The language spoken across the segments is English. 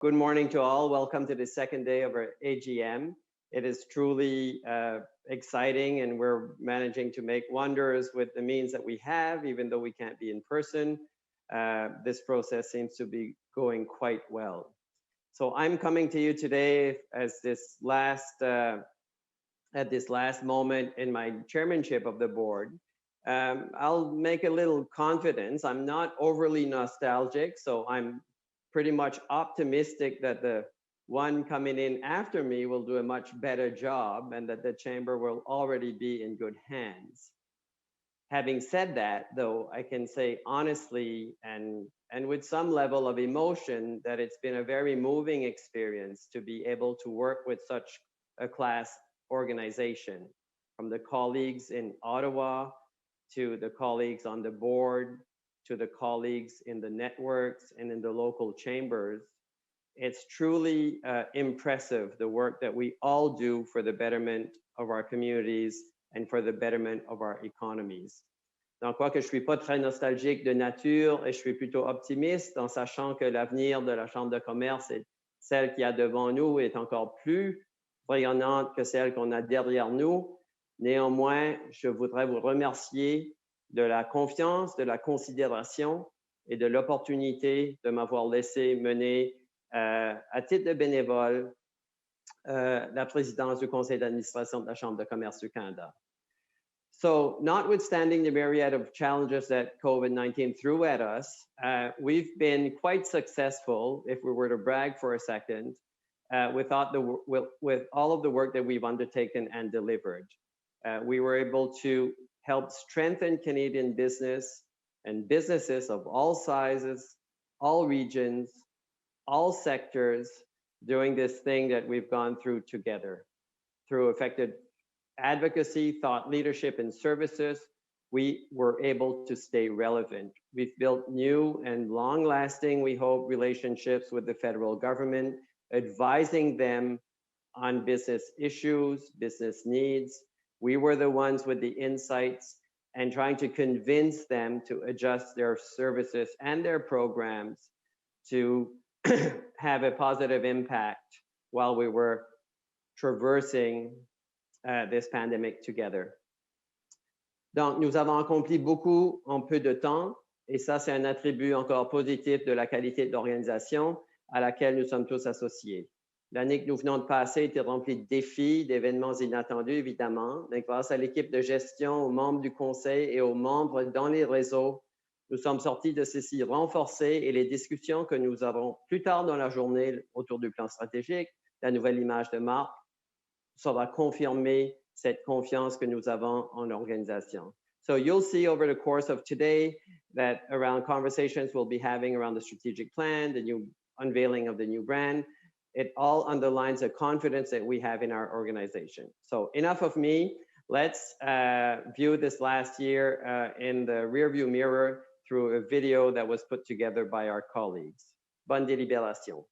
Good morning to all. Welcome to the second day of our AGM. It is truly exciting, and we're managing to make wonders with the means that we have, even though we can't be in person. This process seems to be going quite well. So I'm coming to you today as at this last moment in my chairmanship of the board. I'll make a little confidence. I'm not overly nostalgic, so I'm pretty much optimistic that the one coming in after me will do a much better job and that the chamber will already be in good hands. Having said that, though, I can say honestly and with some level of emotion that it's been a very moving experience to be able to work with such a class organization, from the colleagues in Ottawa to the colleagues on the board, to the colleagues in the networks and in the local chambers. It's truly impressive, the work that we all do for the betterment of our communities and for the betterment of our economies. Donc, quoique je suis pas très nostalgique de nature et je suis plutôt optimiste en sachant que l'avenir de la Chambre de commerce et celle qu'il y a devant nous est encore plus rayonnante que celle qu'on a derrière nous. Néanmoins, je voudrais vous remercier de la confiance, de la considération et de l'opportunité de m'avoir laissé mener à titre de bénévole la présidence du conseil d'administration de la Chambre de commerce du Canada. So, notwithstanding the myriad of challenges that COVID-19 threw at us, we've been quite successful, if we were to brag for a second, with all of the work that we've undertaken and delivered. We were able to help strengthen Canadian business and businesses of all sizes, all regions, all sectors during this thing that we've gone through together. Through effective advocacy, thought leadership, and services, we were able to stay relevant. We've built new and long-lasting, we hope, relationships with the federal government, advising them on business issues, business needs. We were the ones with the insights and trying to convince them to adjust their services and their programs to have a positive impact while we were traversing this pandemic together. Donc, nous avons accompli beaucoup en peu de temps, et ça, c'est un attribut encore positif de la qualité de l'organisation à laquelle nous sommes tous associés. L'année que nous venons de passer était remplie de défis, d'événements inattendus, évidemment, mais grâce à l'équipe de gestion, aux membres du conseil et aux membres dans les réseaux, nous sommes sortis de ceci renforcés et les discussions que nous avons plus tard dans la journée autour du plan stratégique, la nouvelle image de marque, ça va confirmer cette confiance que nous avons en l'organisation. So you'll see over the course of today that around conversations we'll be having around the strategic plan, the new unveiling of the new brand, it all underlines the confidence that we have in our organization. So enough of me. Let's view this last year in the rearview mirror through a video that was put together by our colleagues. Bonne délibération.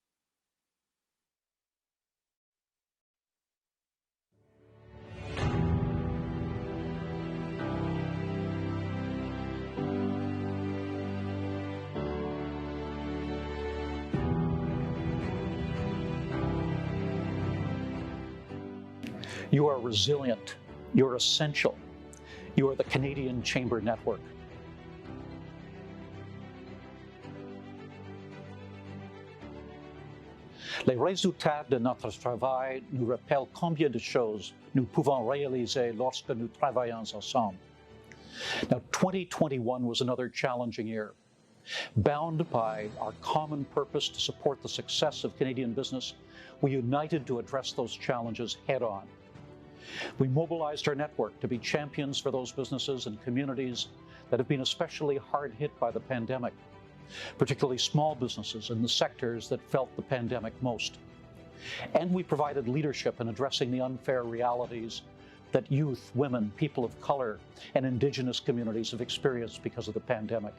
You are resilient. You're essential. You are the Canadian Chamber Network. Les résultats de notre travail nous rappellent combien de choses nous pouvons réaliser lorsque nous travaillons ensemble. Now, 2021 was another challenging year. Bound by our common purpose to support the success of Canadian business, we united to address those challenges head-on. We mobilized our network to be champions for those businesses and communities that have been especially hard hit by the pandemic, particularly small businesses in the sectors that felt the pandemic most. And we provided leadership in addressing the unfair realities that youth, women, people of color, and Indigenous communities have experienced because of the pandemic.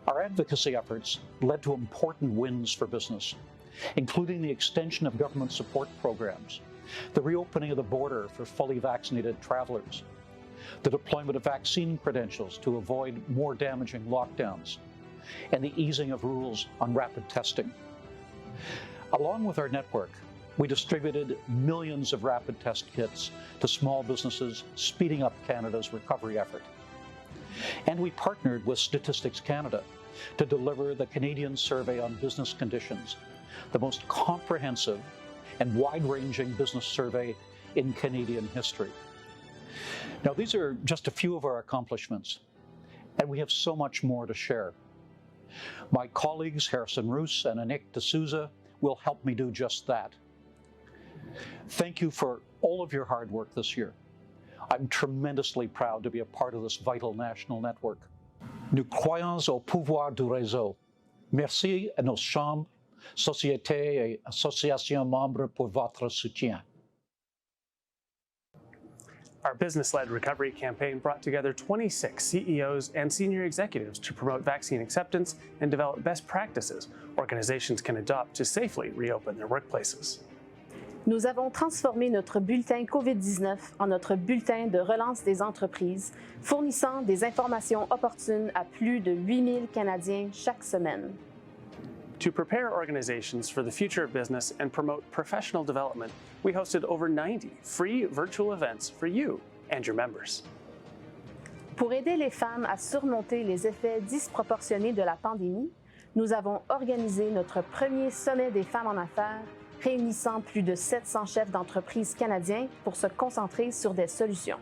Our advocacy efforts led to important wins for business, including the extension of government support programs, the reopening of the border for fully vaccinated travelers, the deployment of vaccine credentials to avoid more damaging lockdowns, and the easing of rules on rapid testing. Along with our network, we distributed millions of rapid test kits to small businesses, speeding up Canada's recovery effort. And we partnered with Statistics Canada to deliver the Canadian Survey on Business Conditions, the most comprehensive and wide-ranging business survey in Canadian history. Now, these are just a few of our accomplishments, and we have so much more to share. My colleagues, Harrison Roos and Anik D'Souza, will help me do just that. Thank you for all of your hard work this year. I'm tremendously proud to be a part of this vital national network. Nous croyons au pouvoir du réseau. Merci à nos chambres, sociétés et associations membres pour votre soutien. Our business-led recovery campaign brought together 26 CEOs and senior executives to promote vaccine acceptance and develop best practices organizations can adopt to safely reopen their workplaces. Nous avons transformé notre bulletin COVID-19 en notre bulletin de relance des entreprises, fournissant des informations opportunes à plus de 8000 Canadiens chaque semaine. To prepare organizations for the future of business and promote professional development, we hosted over 90 free virtual events for you and your members. Pour aider les femmes à surmonter les effets disproportionnés de la pandémie, nous avons organisé notre premier sommet des femmes en affaires, réunissant plus de 700 chefs d'entreprise canadiens pour se concentrer sur des solutions.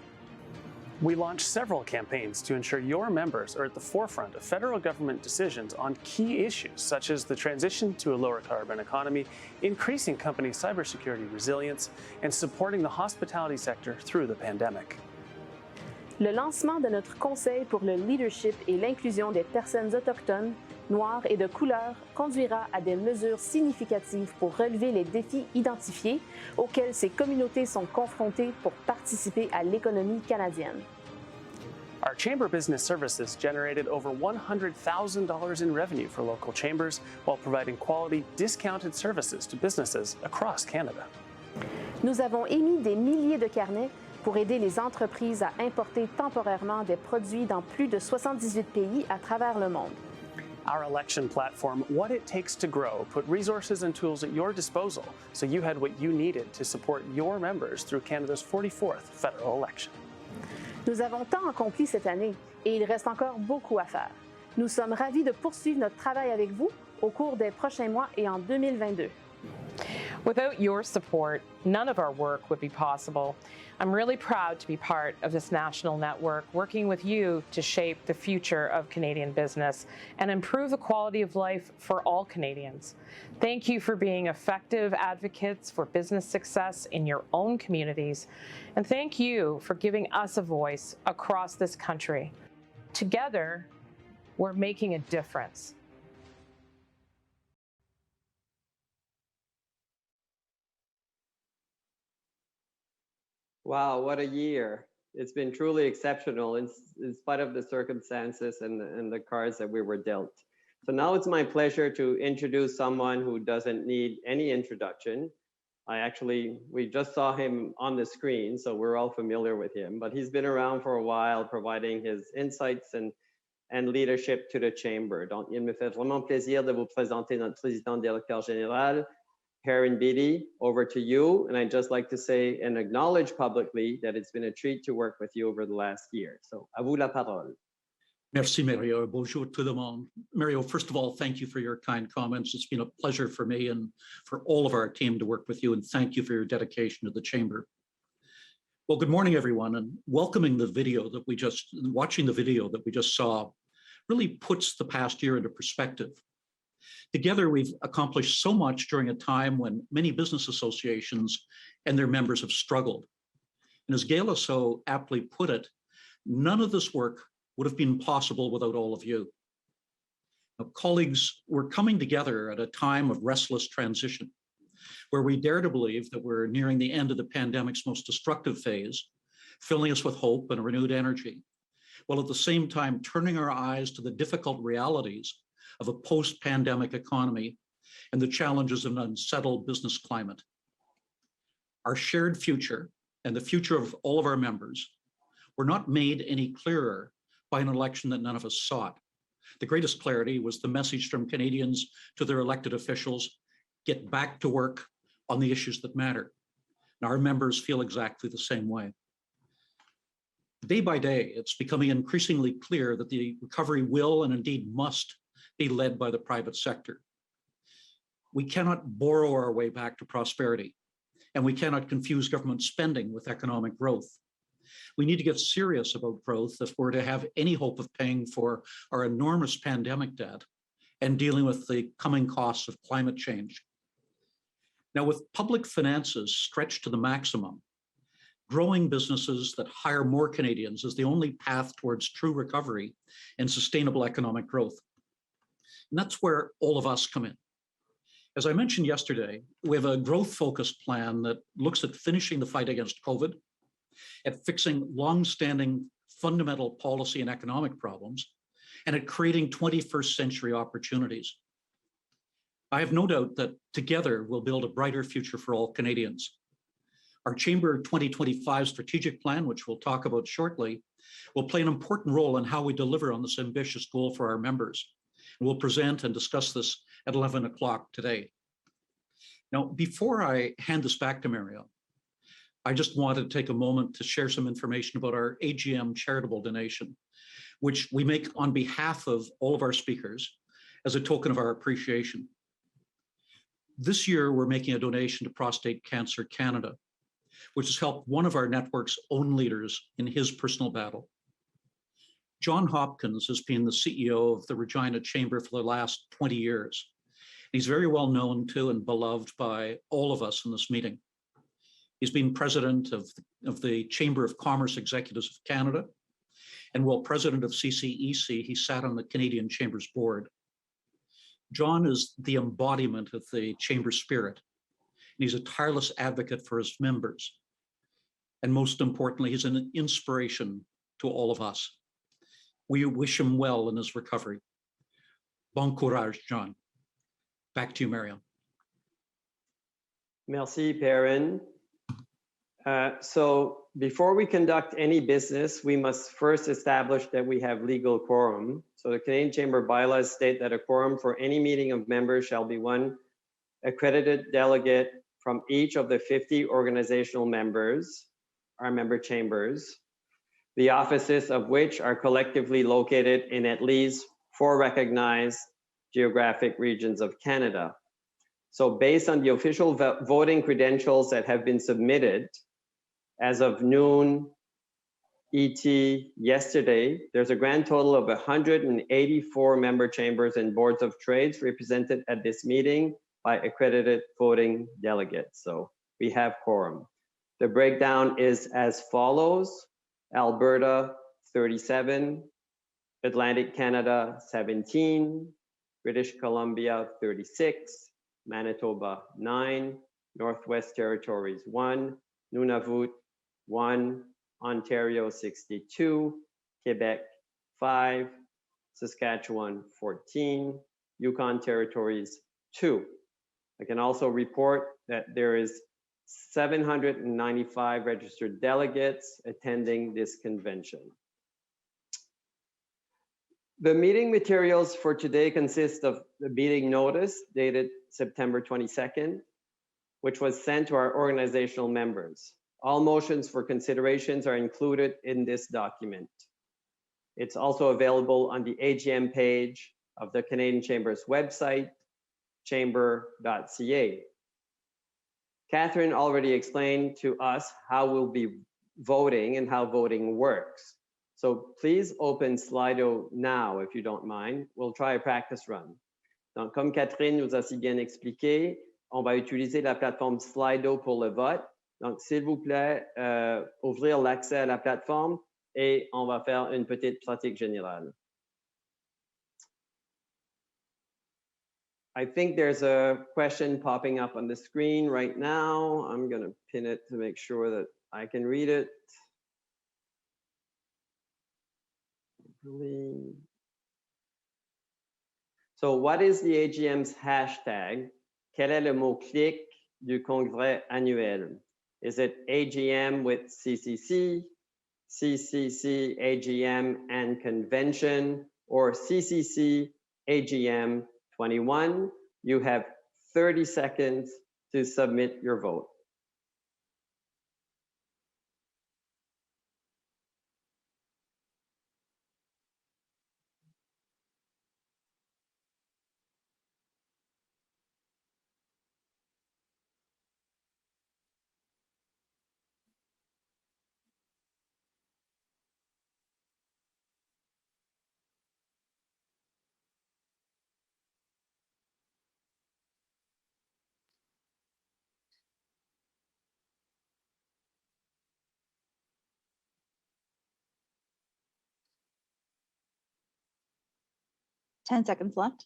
We launched several campaigns to ensure your members are at the forefront of federal government decisions on key issues such as the transition to a lower carbon economy, increasing company cybersecurity resilience, and supporting the hospitality sector through the pandemic. Le lancement de notre Conseil pour le leadership et l'inclusion des personnes autochtones, noires et de couleur conduira à des mesures significatives pour relever les défis identifiés auxquels ces communautés sont confrontées pour participer à l'économie canadienne. Our chamber business services generated over $100,000 in revenue for local chambers while providing quality, discounted services to businesses across Canada. Nous avons émis des milliers de carnets pour aider les entreprises à importer temporairement des produits dans plus de 78 pays à travers le monde. Our election platform, What It Takes to Grow, put resources and tools at your disposal so you had what you needed to support your members through Canada's 44th federal election. Nous avons tant accompli cette année et il reste encore beaucoup à faire. Nous sommes ravis de poursuivre notre travail avec vous au cours des prochains mois et en 2022. Without your support, none of our work would be possible. I'm really proud to be part of this national network, working with you to shape the future of Canadian business and improve the quality of life for all Canadians. Thank you for being effective advocates for business success in your own communities, and thank you for giving us a voice across this country. Together, we're making a difference. Wow, what a year. It's been truly exceptional in spite of the circumstances and the cards that we were dealt. So now it's my pleasure to introduce someone who doesn't need any introduction. We just saw him on the screen, so we're all familiar with him, but he's been around for a while providing his insights and leadership to the chamber. Donc, il me fait vraiment plaisir de vous présenter notre président directeur général, Karen Beatty, over to you. And I'd just like to say and acknowledge publicly that it's been a treat to work with you over the last year. So, à vous la parole. Merci, Mario. Bonjour tout le monde. Mario, first of all, thank you for your kind comments. It's been a pleasure for me and for all of our team to work with you, and thank you for your dedication to the chamber. Well, good morning, everyone, and watching the video that we just saw really puts the past year into perspective. Together, we've accomplished so much during a time when many business associations and their members have struggled. And as Gayla so aptly put it, none of this work would have been possible without all of you. Now, colleagues, we're coming together at a time of restless transition, where we dare to believe that we're nearing the end of the pandemic's most destructive phase, filling us with hope and renewed energy, while at the same time turning our eyes to the difficult realities of a post-pandemic economy and the challenges of an unsettled business climate. Our shared future and the future of all of our members were not made any clearer by an election that none of us sought. The greatest clarity was the message from Canadians to their elected officials: get back to work on the issues that matter. And our members feel exactly the same way. Day by day, it's becoming increasingly clear that the recovery will and indeed must be led by the private sector. We cannot borrow our way back to prosperity, and we cannot confuse government spending with economic growth. We need to get serious about growth if we're to have any hope of paying for our enormous pandemic debt and dealing with the coming costs of climate change. Now, with public finances stretched to the maximum, growing businesses that hire more Canadians is the only path towards true recovery and sustainable economic growth. And that's where all of us come in. As I mentioned yesterday, we have a growth-focused plan that looks at finishing the fight against COVID, at fixing long-standing fundamental policy and economic problems, and at creating 21st century opportunities. I have no doubt that together we'll build a brighter future for all Canadians. Our Chamber 2025 strategic plan, which we'll talk about shortly, will play an important role in how we deliver on this ambitious goal for our members. And we'll present and discuss this at 11 o'clock today. Now, before I hand this back to Mario, I just wanted to take a moment to share some information about our AGM charitable donation, which we make on behalf of all of our speakers as a token of our appreciation. This year, we're making a donation to Prostate Cancer Canada, which has helped one of our network's own leaders in his personal battle. John Hopkins has been the CEO of the Regina Chamber for the last 20 years. He's very well known to and beloved by all of us in this meeting. He's been president of the Chamber of Commerce Executives of Canada, and while president of CCEC, he sat on the Canadian Chamber's board. John is the embodiment of the Chamber spirit. He's a tireless advocate for his members. And most importantly, he's an inspiration to all of us. We wish him well in his recovery. Bon courage, John. Back to you, Mario. Merci, Perrin. So before we conduct any business, we must first establish that we have legal quorum. So the Canadian Chamber bylaws state that a quorum for any meeting of members shall be one accredited delegate from each of the 50 organizational members, our member chambers, the offices of which are collectively located in at least 4 recognized geographic regions of Canada. So based on the official voting credentials that have been submitted as of noon ET yesterday, there's a grand total of 184 member chambers and boards of trades represented at this meeting by accredited voting delegates. So we have quorum. The breakdown is as follows: Alberta 37, Atlantic Canada 17, British Columbia 36, Manitoba 9, Northwest Territories 1, Nunavut 1, Ontario 62, Quebec 5, Saskatchewan 14, Yukon Territories 2. I can also report that there is 795 registered delegates attending this convention. The meeting materials for today consist of the meeting notice dated September 22nd, which was sent to our organizational members. All motions for considerations are included in this document. It's also available on the AGM page of the Canadian Chamber's website, chamber.ca. Catherine already explained to us how we'll be voting and how voting works. So please open Slido now, if you don't mind. We'll try a practice run. Donc, comme Catherine nous a si bien expliqué, on va utiliser la plateforme Slido pour le vote. Donc, s'il vous plaît, ouvrir l'accès à la plateforme et on va faire une petite pratique générale. I think there's a question popping up on the screen right now. I'm going to pin it to make sure that I can read it. So what is the AGM's hashtag? Quel est le mot-clic du congrès annuel? Is it AGM with CCC, CCC, AGM and convention, or CCC, AGM 21? You have 30 seconds to submit your vote. Ten seconds left.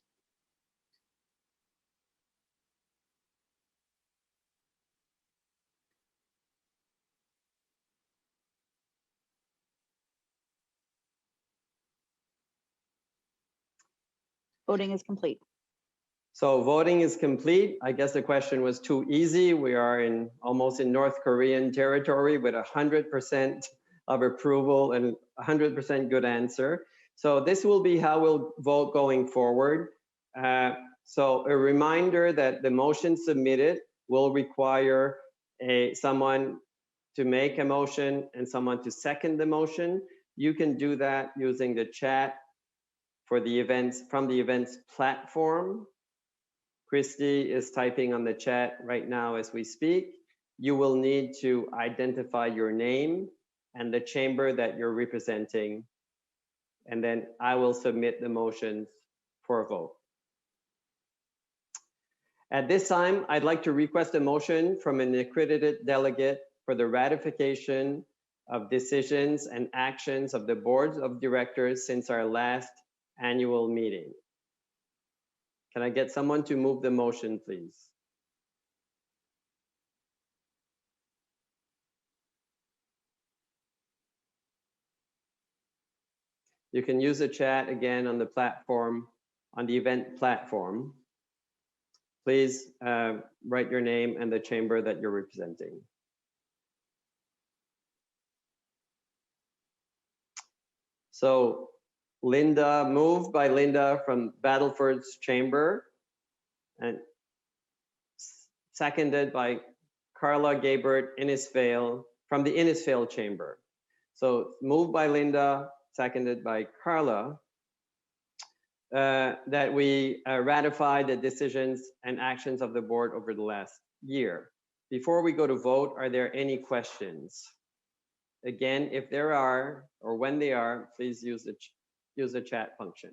Voting is complete. So voting is complete. I guess the question was too easy. We are almost in North Korean territory with 100% of approval and 100% good answer. So this will be how we'll vote going forward. So a reminder that the motion submitted will require someone to make a motion and someone to second the motion. You can do that using the chat for the events from the events platform. Christy is typing on the chat right now as we speak. You will need to identify your name and the chamber that you're representing, and then I will submit the motions for a vote. At this time, I'd like to request a motion from an accredited delegate for the ratification of decisions and actions of the boards of directors since our last annual meeting. Can I get someone to move the motion, please? You can use the chat again on the platform, on the event platform. Please write your name and the chamber that you're representing. So Linda, moved by Linda from Battleford's chamber, and seconded by Carla Gabert Innisfail from the Innisfail chamber. So moved by Linda, seconded by Carla, that we ratify the decisions and actions of the board over the last year. Before we go to vote, are there any questions? Again, if there are, or when they are, please use the chat function.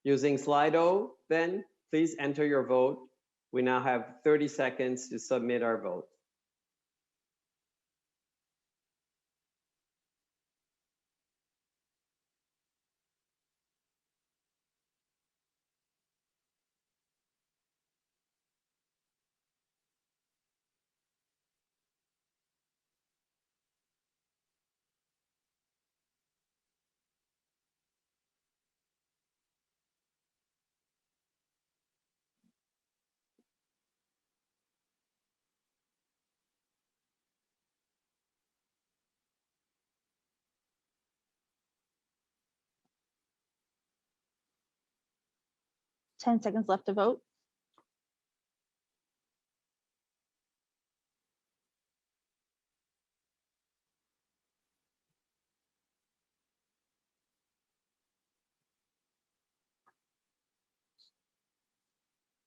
Using Slido, then please enter your vote. We now have 30 seconds to submit our vote. Ten seconds left to vote.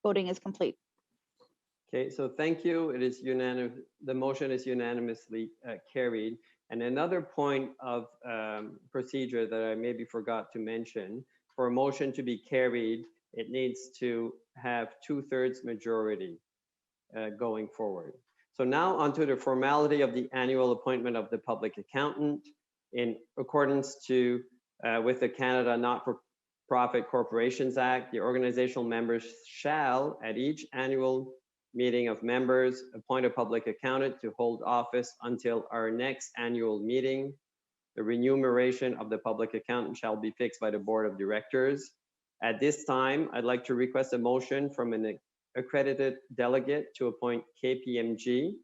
Voting is complete. Okay, so thank you. It is unanimous. The motion is unanimously carried. And another point of procedure that I maybe forgot to mention, for a motion to be carried, it needs to have 2/3 majority going forward. So now onto the formality of the annual appointment of the public accountant. In accordance with the Canada Not-for-Profit Corporations Act, the organizational members shall, at each annual meeting of members, appoint a public accountant to hold office until our next annual meeting. The remuneration of the public accountant shall be fixed by the board of directors. At this time, I'd like to request a motion from an accredited delegate to appoint KPMG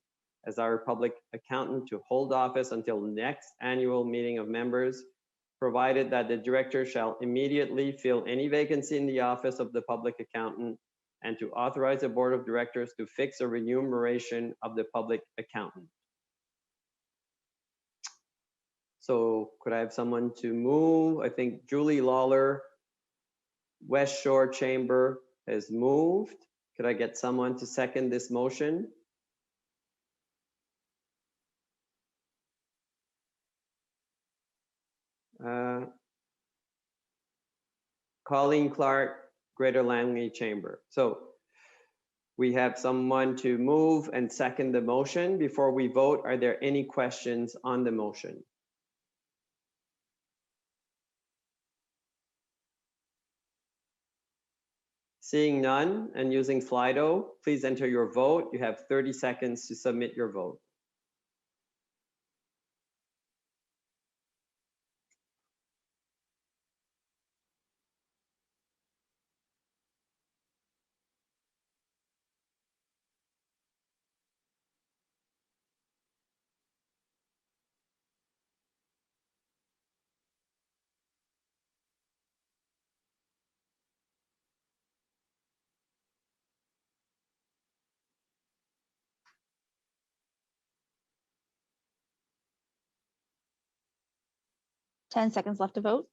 as our public accountant to hold office until next annual meeting of members. provided that the director shall immediately fill any vacancy in the office of the public accountant and to authorize the board of directors to fix a remuneration of the public accountant. So could I have someone to move? I think Julie Lawler, West Shore Chamber, has moved. Could I get someone to second this motion? Colleen Clark, Greater Langley Chamber. So we have someone to move and second the motion. Before we vote, are there any questions on the motion? Seeing none and using Slido, please enter your vote. You have 30 seconds to submit your vote. Ten seconds left to vote.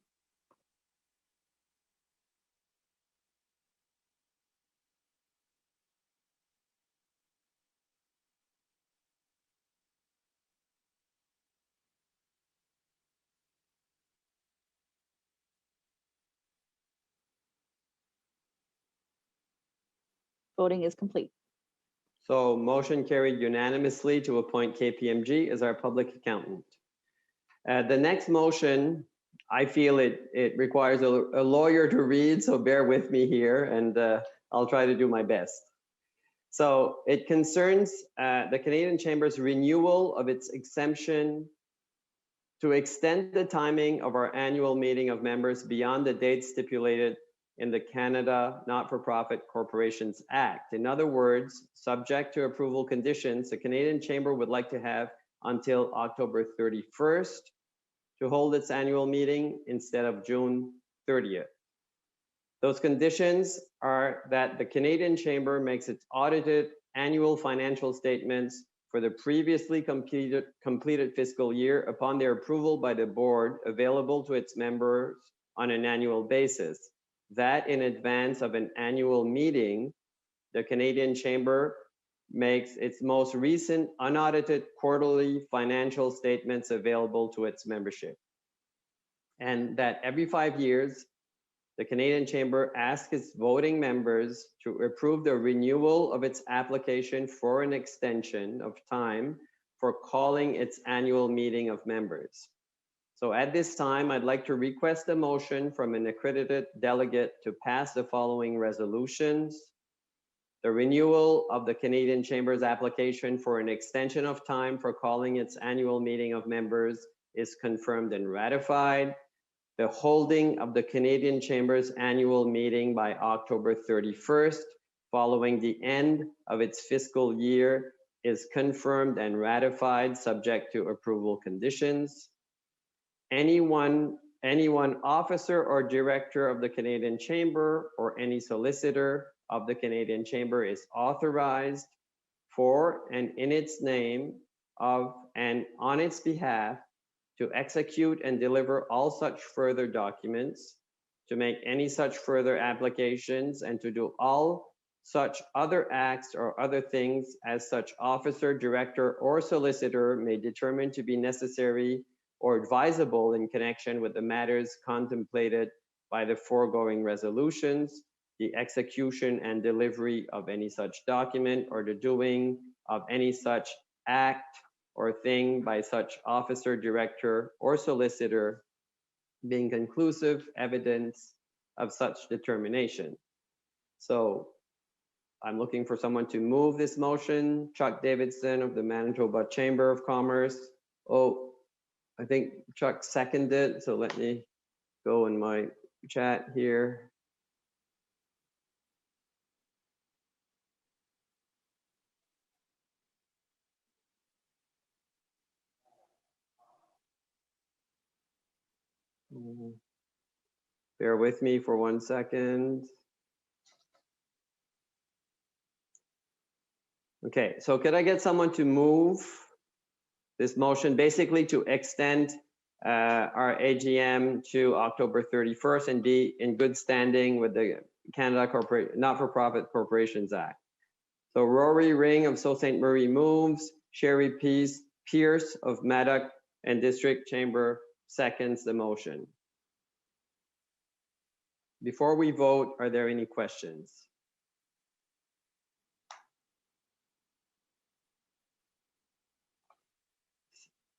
Voting is complete. So motion carried unanimously to appoint KPMG as our public accountant. The next motion, I feel it requires a lawyer to read, so bear with me here and I'll try to do my best. So it concerns the Canadian Chamber's renewal of its exemption to extend the timing of our annual meeting of members beyond the date stipulated in the Canada Not-for-Profit Corporations Act. In other words, subject to approval conditions, the Canadian Chamber would like to have until October 31st to hold its annual meeting instead of June 30th. Those conditions are that the Canadian Chamber makes its audited annual financial statements for the previously completed fiscal year upon their approval by the board available to its members on an annual basis. That in advance of an annual meeting, the Canadian Chamber makes its most recent unaudited quarterly financial statements available to its membership. And that every 5 years, the Canadian Chamber asks its voting members to approve the renewal of its application for an extension of time for calling its annual meeting of members. So at this time, I'd like to request a motion from an accredited delegate to pass the following resolutions. The renewal of the Canadian Chamber's application for an extension of time for calling its annual meeting of members is confirmed and ratified. The holding of the Canadian Chamber's annual meeting by October 31st, following the end of its fiscal year, is confirmed and ratified, subject to approval conditions. Anyone officer or director of the Canadian Chamber or any solicitor of the Canadian Chamber is authorized for and in its name of and on its behalf to execute and deliver all such further documents, to make any such further applications, and to do all such other acts or other things as such officer, director, or solicitor may determine to be necessary or advisable in connection with the matters contemplated by the foregoing resolutions, the execution and delivery of any such document, or the doing of any such act or thing by such officer, director, or solicitor, being conclusive evidence of such determination. So I'm looking for someone to move this motion. Chuck Davidson of the Manitoba Chamber of Commerce. Oh, I think Chuck seconded, so let me go in my chat here. Bear with me for 1 second. Okay, so could I get someone to move this motion, basically to extend our AGM to October 31st and be in good standing with the Canada Not-for-Profit Corporations Act. So Rory Ring of Sault Ste. Marie moves, Sherry Pierce of Maddox and District Chamber seconds the motion. Before we vote, are there any questions?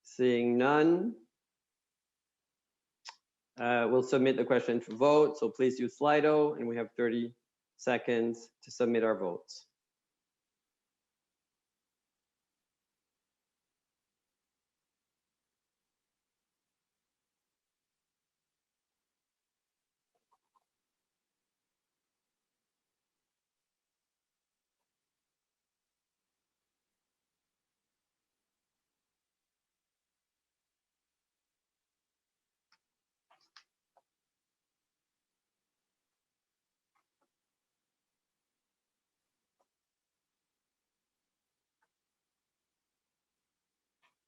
Seeing none, we'll submit the question for vote. So please use Slido, and we have 30 seconds to submit our votes.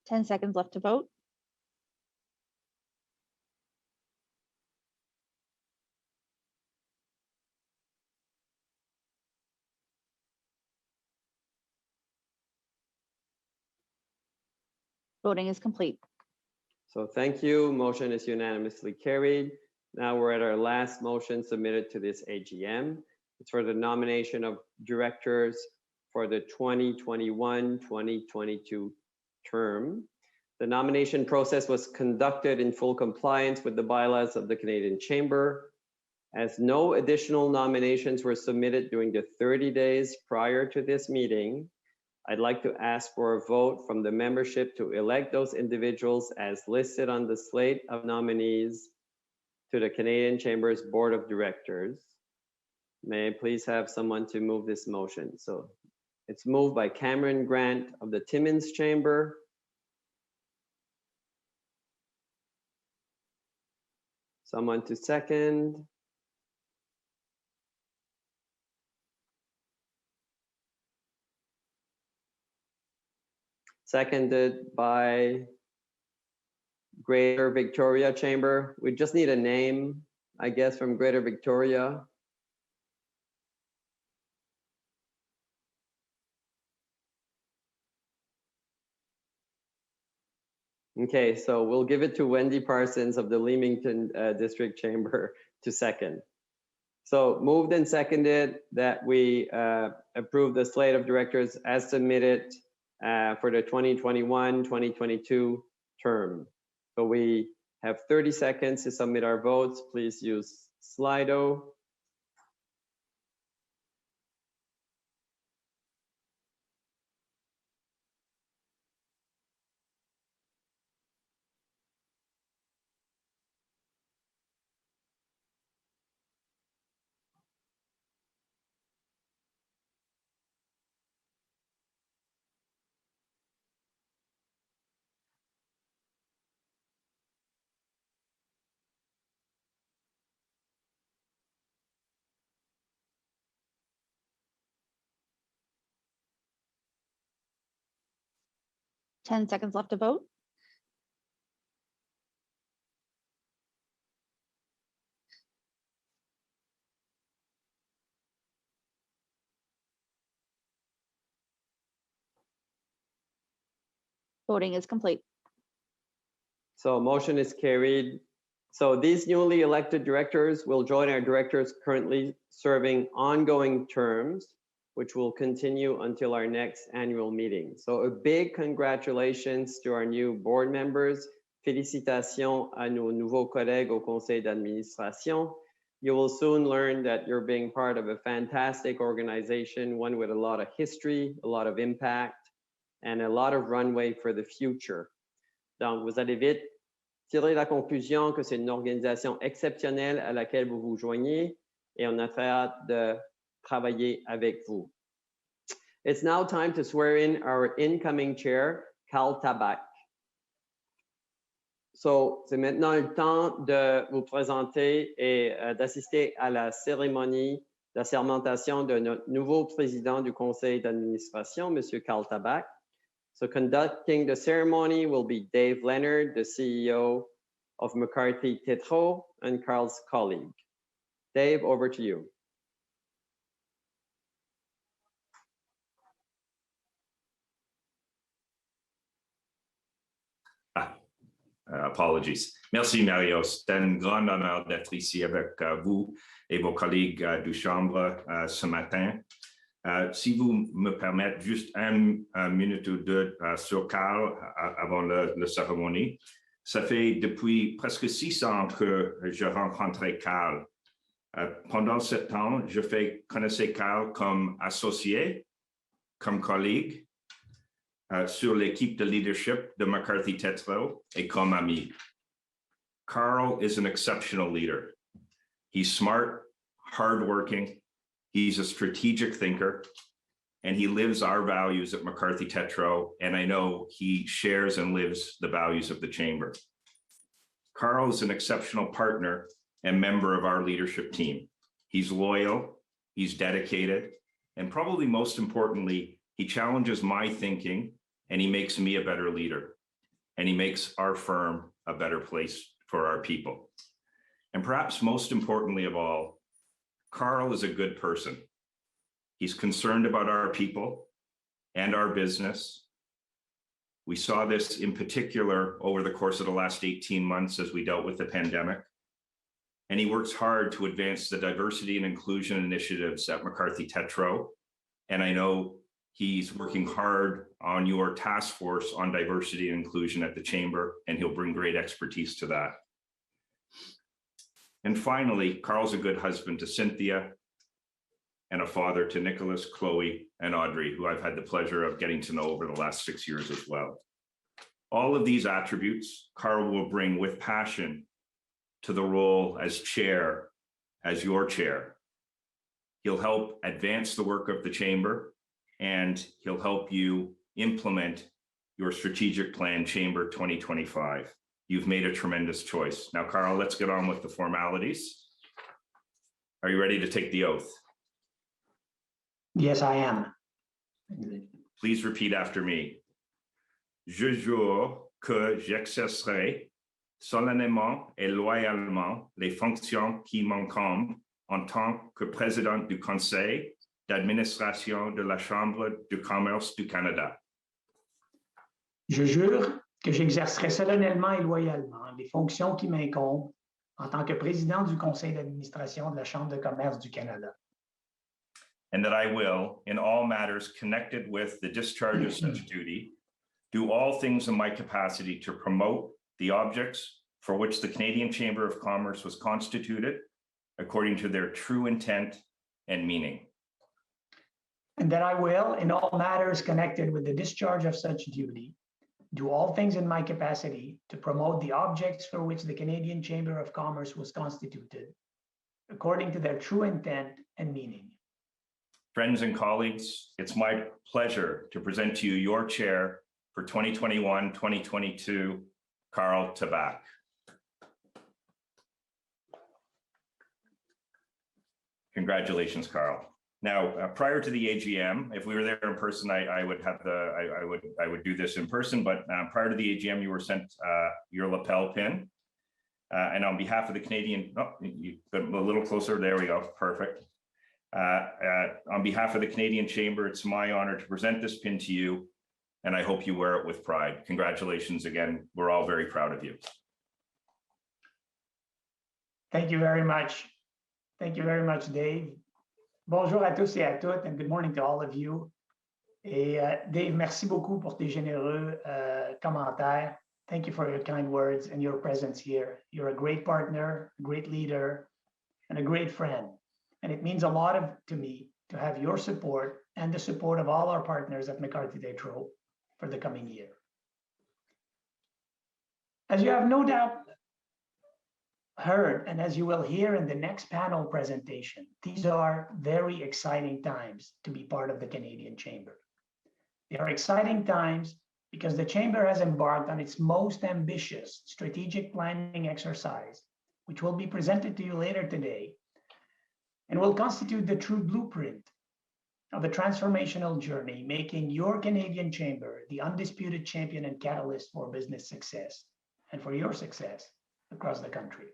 Ten seconds left to vote. Voting is complete. So thank you. Motion is unanimously carried. Now we're at our last motion submitted to this AGM. It's for the nomination of directors for the 2021-2022 term. The nomination process was conducted in full compliance with the bylaws of the Canadian Chamber. As no additional nominations were submitted during the 30 days prior to this meeting, I'd like to ask for a vote from the membership to elect those individuals as listed on the slate of nominees to the Canadian Chamber's Board of Directors. May I please have someone to move this motion? So it's moved by Cameron Grant of the Timmins Chamber. Someone to second. Seconded by Greater Victoria Chamber. We just need a name, I guess, from Greater Victoria. Okay, so we'll give it to Wendy Parsons of the Leamington District Chamber to second. So moved and seconded that we approve the slate of directors as submitted for the 2021-2022 term. So we have 30 seconds to submit our votes. Please use Slido. Ten seconds left to vote. Voting is complete. So motion is carried. So these newly elected directors will join our directors currently serving ongoing terms, which will continue until our next annual meeting. So a big congratulations to our new board members. Félicitations à nos nouveaux collègues au conseil d'administration. You will soon learn that you're being part of a fantastic organization, one with a lot of history, a lot of impact, and a lot of runway for the future. Donc, vous allez vite tirer la conclusion que c'est une organisation exceptionnelle à laquelle vous vous joignez et on a très hâte de travailler avec vous. It's now time to swear in our incoming chair, Carl Tabak. So, c'est maintenant le temps de vous présenter et d'assister à la cérémonie d'assermentation de notre nouveau président du conseil d'administration, M. Carl Tabak. So, conducting the ceremony will be Dave Leonard, the CEO of McCarthy Tétrault and Carl's colleague. Dave, over to you. Apologies. Merci, Mario. C'est un grand honneur d'être ici avec vous et vos collègues du Chambre ce matin. Si vous me permettez juste une minute ou deux sur Carl avant la cérémonie. Ça fait depuis presque 6 ans que je rencontrais Carl. Pendant ce temps, je connaissais Carl comme associé, comme collègue, sur l'équipe de leadership de McCarthy Tétrault et comme ami. Carl is an exceptional leader. He's smart, hardworking, he's a strategic thinker, and he lives our values at McCarthy Tétrault, and I know he shares and lives the values of the Chamber. Carl is an exceptional partner and member of our leadership team. He's loyal, he's dedicated, and probably most importantly, he challenges my thinking and he makes me a better leader. And he makes our firm a better place for our people. And perhaps most importantly of all, Carl is a good person. He's concerned about our people and our business. We saw this in particular over the course of the last 18 months as we dealt with the pandemic. And he works hard to advance the diversity and inclusion initiatives at McCarthy Tétrault. And I know he's working hard on your task force on diversity and inclusion at the Chamber, and he'll bring great expertise to that. And finally, Carl's a good husband to Cynthia and a father to Nicholas, Chloe, and Audrey, who I've had the pleasure of getting to know over the last 6 years as well. All of these attributes, Carl will bring with passion to the role as chair, as your chair. He'll help advance the work of the Chamber, and he'll help you implement your strategic plan, Chamber 2025. You've made a tremendous choice. Now, Carl, let's get on with the formalities. Are you ready to take the oath? Yes, I am. Please repeat after me. Je jure que j'exercerai solennellement et loyalement les fonctions qui m'incombent en tant que président du Conseil d'administration de la Chambre de commerce du Canada. Je jure que j'exercerai solennellement et loyalement les fonctions qui m'incombent en tant que président du Conseil d'administration de la Chambre de commerce du Canada. And that I will, in all matters connected with the discharge of such duty, do all things in my capacity to promote the objects for which the Canadian Chamber of Commerce was constituted according to their true intent and meaning. And that I will, in all matters connected with the discharge of such duty, do all things in my capacity to promote the objects for which the Canadian Chamber of Commerce was constituted, according to their true intent and meaning. Friends and colleagues, it's my pleasure to present to you your chair for 2021-2022, Carl Tabak. Congratulations, Carl. Now, prior to the AGM, if we were there in person, I would do this in person. But prior to the AGM, you were sent your lapel pin, and on behalf of the Canadian, you got a little closer. There we go. Perfect. On behalf of the Canadian Chamber, it's my honor to present this pin to you, and I hope you wear it with pride. Congratulations again. We're all very proud of you. Thank you very much. Thank you very much, Dave. Bonjour à tous et à toutes, and good morning to all of you. Et Dave, merci beaucoup pour tes généreux commentaires. Thank you for your kind words and your presence here. You're a great partner, a great leader, and a great friend. And it means a lot to me to have your support and the support of all our partners at McCarthy Tétrault for the coming year. As you have no doubt heard, and as you will hear in the next panel presentation, these are very exciting times to be part of the Canadian Chamber. They are exciting times because the Chamber has embarked on its most ambitious strategic planning exercise, which will be presented to you later today, and will constitute the true blueprint of a transformational journey, making your Canadian Chamber the undisputed champion and catalyst for business success and for your success across the country.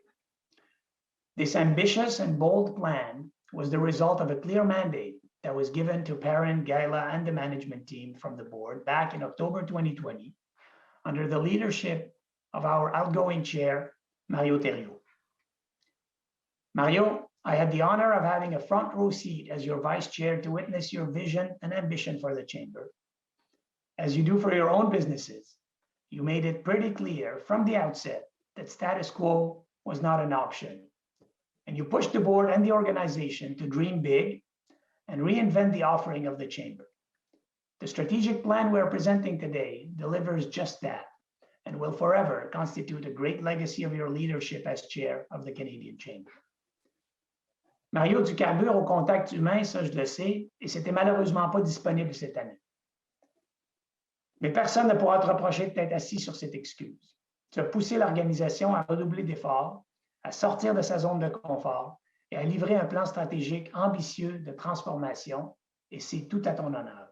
This ambitious and bold plan was the result of a clear mandate that was given to Perrin, Gaila, and the management team from the board back in October 2020 under the leadership of our outgoing chair, Mario Thériault. Mario, I had the honor of having a front row seat as your vice chair to witness your vision and ambition for the Chamber. As you do for your own businesses, you made it pretty clear from the outset that status quo was not an option. And you pushed the board and the organization to dream big and reinvent the offering of the Chamber. The strategic plan we're presenting today delivers just that and will forever constitute a great legacy of your leadership as chair of the Canadian Chamber. Mario, du carbure au contact humain, ça je le sais, et c'était malheureusement pas disponible cette année. Mais personne ne pourra te reprocher d'être assis sur cette excuse. Tu as poussé l'organisation à redoubler d'efforts, à sortir de sa zone de confort et à livrer un plan stratégique ambitieux de transformation, et c'est tout à ton honneur.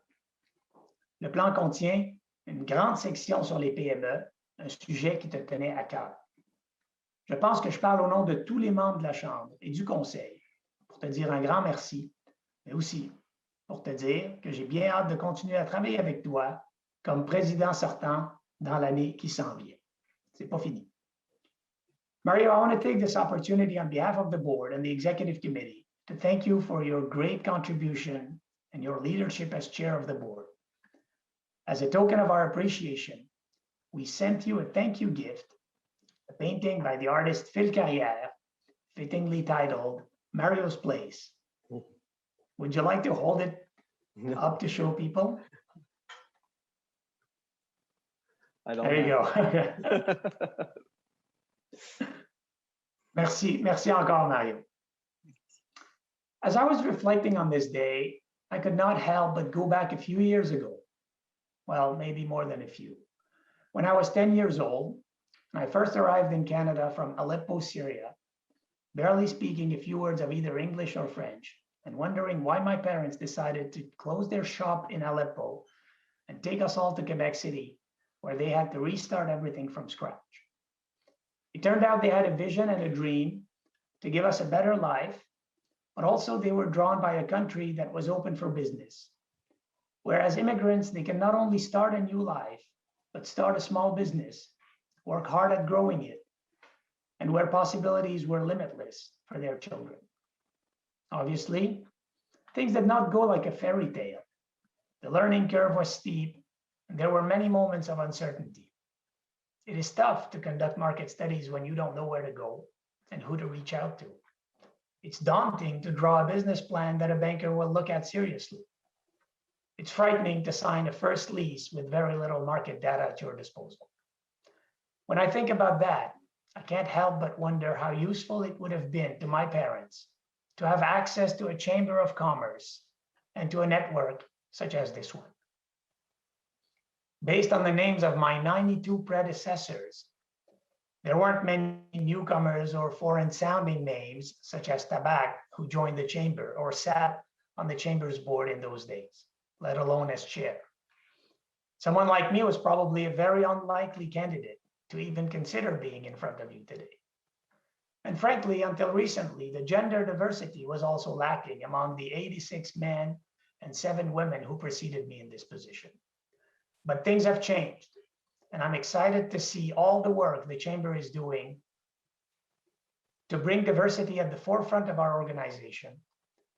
Le plan contient une grande section sur les PME, un sujet qui te tenait à cœur. Je pense que je parle au nom de tous les membres de la Chambre et du Conseil pour te dire un grand merci, mais aussi pour te dire que j'ai bien hâte de continuer à travailler avec toi comme président sortant dans l'année qui s'en vient. C'est pas fini. Mario, I want to take this opportunity on behalf of the board and the executive committee to thank you for your great contribution and your leadership as chair of the board. As a token of our appreciation, we sent you a thank you gift, a painting by the artist Phil Carrière, fittingly titled Mario's Place. Would you like to hold it up to show people? There you go. Merci encore, Mario. As I was reflecting on this day, I could not help but go back a few years ago. Well, maybe more than a few. When I was 10 years old, and I first arrived in Canada from Aleppo, Syria, barely speaking a few words of either English or French, and wondering why my parents decided to close their shop in Aleppo and take us all to Quebec City, where they had to restart everything from scratch. It turned out they had a vision and a dream to give us a better life, but also they were drawn by a country that was open for business. Whereas immigrants, they can not only start a new life, but start a small business, work hard at growing it, and where possibilities were limitless for their children. Obviously, things did not go like a fairy tale. The learning curve was steep, and there were many moments of uncertainty. It is tough to conduct market studies when you don't know where to go and who to reach out to. It's daunting to draw a business plan that a banker will look at seriously. It's frightening to sign a first lease with very little market data at your disposal. When I think about that, I can't help but wonder how useful it would have been to my parents to have access to a chamber of commerce and to a network such as this one. Based on the names of my 92 predecessors, there weren't many newcomers or foreign-sounding names, such as Tabac, who joined the chamber or sat on the chamber's board in those days, let alone as chair. Someone like me was probably a very unlikely candidate to even consider being in front of you today. And frankly, until recently, the gender diversity was also lacking among the 86 men and 7 women who preceded me in this position. But things have changed, and I'm excited to see all the work the Chamber is doing to bring diversity at the forefront of our organization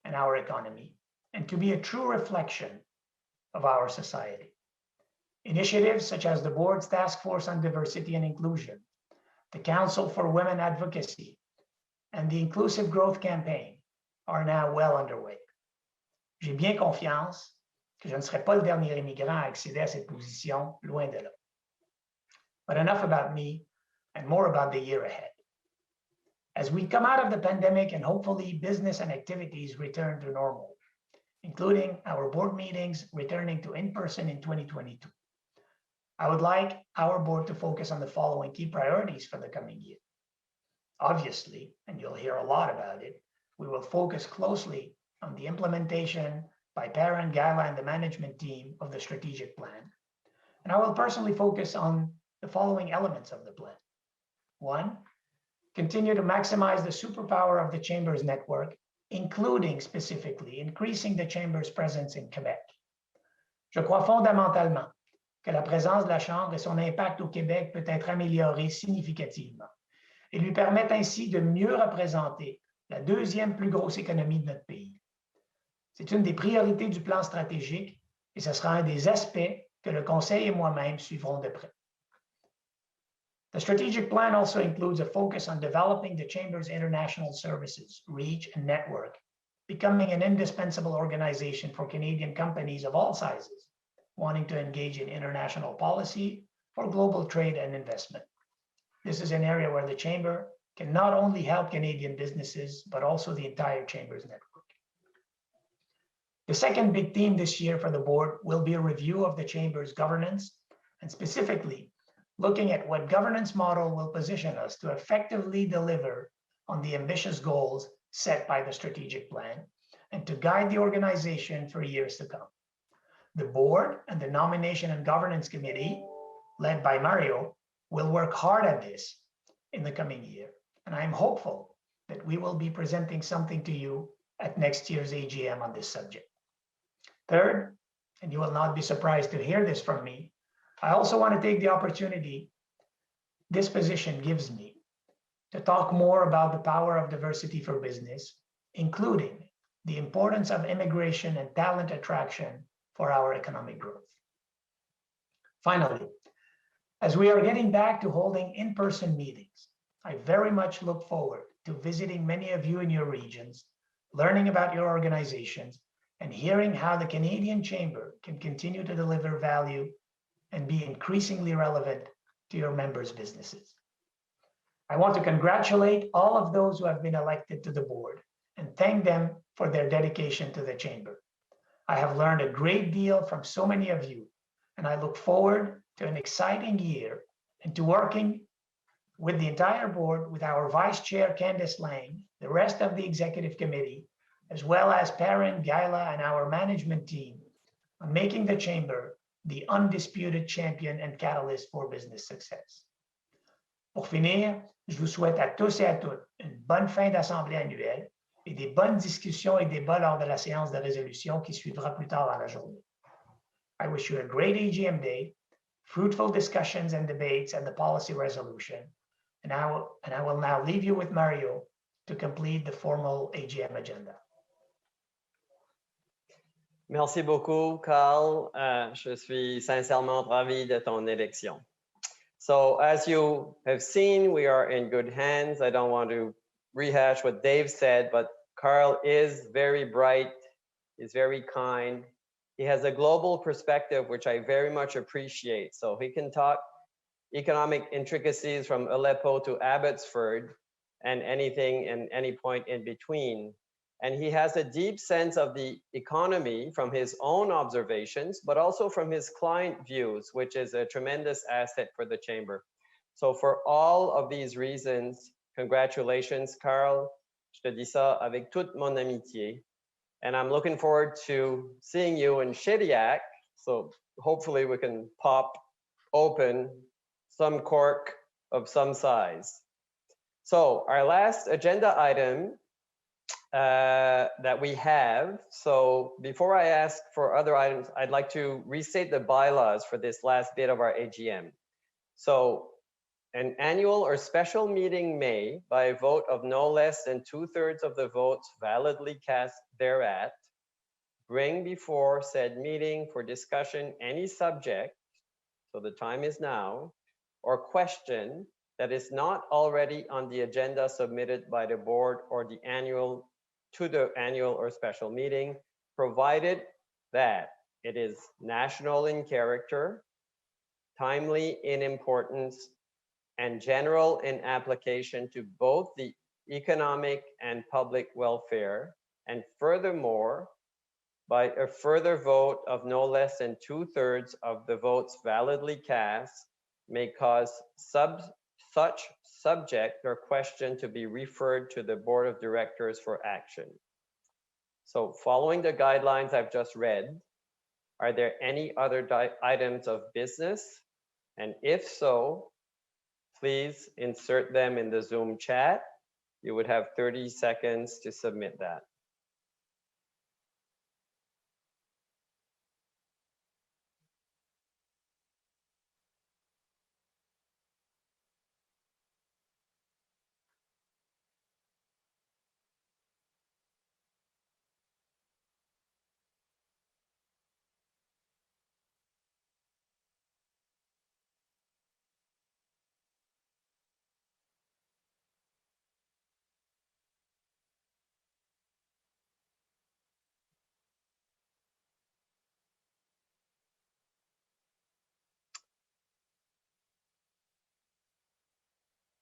and our economy, and to be a true reflection of our society. Initiatives such as the Board's Task Force on Diversity and Inclusion, the Council for Women Advocacy, and the Inclusive Growth Campaign are now well underway. J'ai bien confiance que je ne serai pas le dernier immigrant à accéder à cette position, loin de là. But enough about me and more about the year ahead. As we come out of the pandemic and hopefully business and activities return to normal, including our board meetings returning to in-person in 2022, I would like our board to focus on the following key priorities for the coming year. Obviously, and you'll hear a lot about it, we will focus closely on the implementation by Perrin, Gala, and the management team of the strategic plan. And I will personally focus on the following elements of the plan. One, continue to maximize the superpower of the Chamber's network, including specifically increasing the Chamber's presence in Quebec. Je crois fondamentalement que la présence de la Chambre et son impact au Québec peut être améliorée significativement et lui permettent ainsi de mieux représenter la deuxième plus grosse économie de notre pays. C'est une des priorités du plan stratégique et ce sera un des aspects que le Conseil et moi-même suivrons de près. The strategic plan also includes a focus on developing the Chamber's international services, reach, and network, becoming an indispensable organization for Canadian companies of all sizes, wanting to engage in international policy for global trade and investment. This is an area where the Chamber can not only help Canadian businesses, but also the entire Chamber's network. The second big theme this year for the board will be a review of the Chamber's governance, and specifically looking at what governance model will position us to effectively deliver on the ambitious goals set by the strategic plan and to guide the organization for years to come. The board and the Nomination and Governance Committee, led by Mario, will work hard at this in the coming year, and I am hopeful that we will be presenting something to you at next year's AGM on this subject. Third, and you will not be surprised to hear this from me, I also want to take the opportunity this position gives me to talk more about the power of diversity for business, including the importance of immigration and talent attraction for our economic growth. Finally, as we are getting back to holding in-person meetings, I very much look forward to visiting many of you in your regions, learning about your organizations, and hearing how the Canadian Chamber can continue to deliver value and be increasingly relevant to your members' businesses. I want to congratulate all of those who have been elected to the board and thank them for their dedication to the Chamber. I have learned a great deal from so many of you, and I look forward to an exciting year and to working with the entire board, with our Vice Chair, Candice Lang, the rest of the Executive Committee, as well as Perrin, Guyla, and our management team on making the Chamber the undisputed champion and catalyst for business success. Pour finir, je vous souhaite à tous et à toutes une bonne fin d'assemblée annuelle et des bonnes discussions et débats lors de la séance de résolution qui suivra plus tard dans la journée. I wish you a great AGM day, fruitful discussions and debates and the policy resolution, and I will now leave you with Mario to complete the formal AGM agenda. Merci beaucoup, Carl. Je suis sincèrement ravi de ton élection. So as you have seen, we are in good hands. I don't want to rehash what Dave said, but Carl is very bright, is very kind. He has a global perspective, which I very much appreciate. So he can talk economic intricacies from Aleppo to Abbotsford and anything and any point in between. And he has a deep sense of the economy from his own observations, but also from his client views, which is a tremendous asset for the Chamber. So for all of these reasons, congratulations, Carl. Je te dis ça avec toute mon amitié. And I'm looking forward to seeing you in Shediac. So hopefully we can pop open some cork of some size. So our last agenda item that we have. So before I ask for other items, I'd like to restate the bylaws for this last bit of our AGM. So an annual or special meeting may, by a vote of no less than 2/3 of the votes validly cast thereat, bring before said meeting for discussion any subject, so the time is now, or question that is not already on the agenda submitted by the board or the annual or special meeting, provided that it is national in character, timely in importance, and general in application to both the economic and public welfare, and furthermore, by a further vote of no less than 2/3 of the votes validly cast may cause such subject or question to be referred to the Board of Directors for action. So following the guidelines I've just read, are there any other items of business? And if so, please insert them in the Zoom chat. You would have 30 seconds to submit that.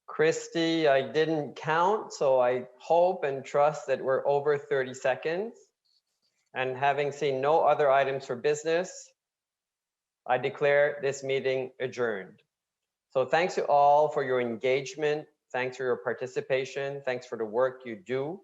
Christy, I didn't count, so I hope and trust that we're over 30 seconds. And having seen no other items for business, I declare this meeting adjourned. So thanks to all for your engagement. Thanks for your participation. Thanks for the work you do.